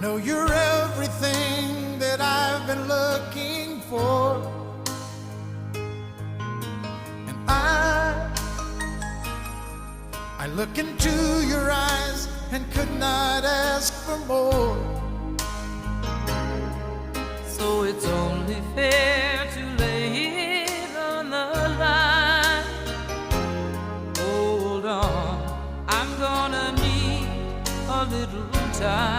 know you're everything that I've been looking for, and I look into your eyes and could not ask for more. So it's only fair to lay it on the line. Hold on, I'm gonna need a little time.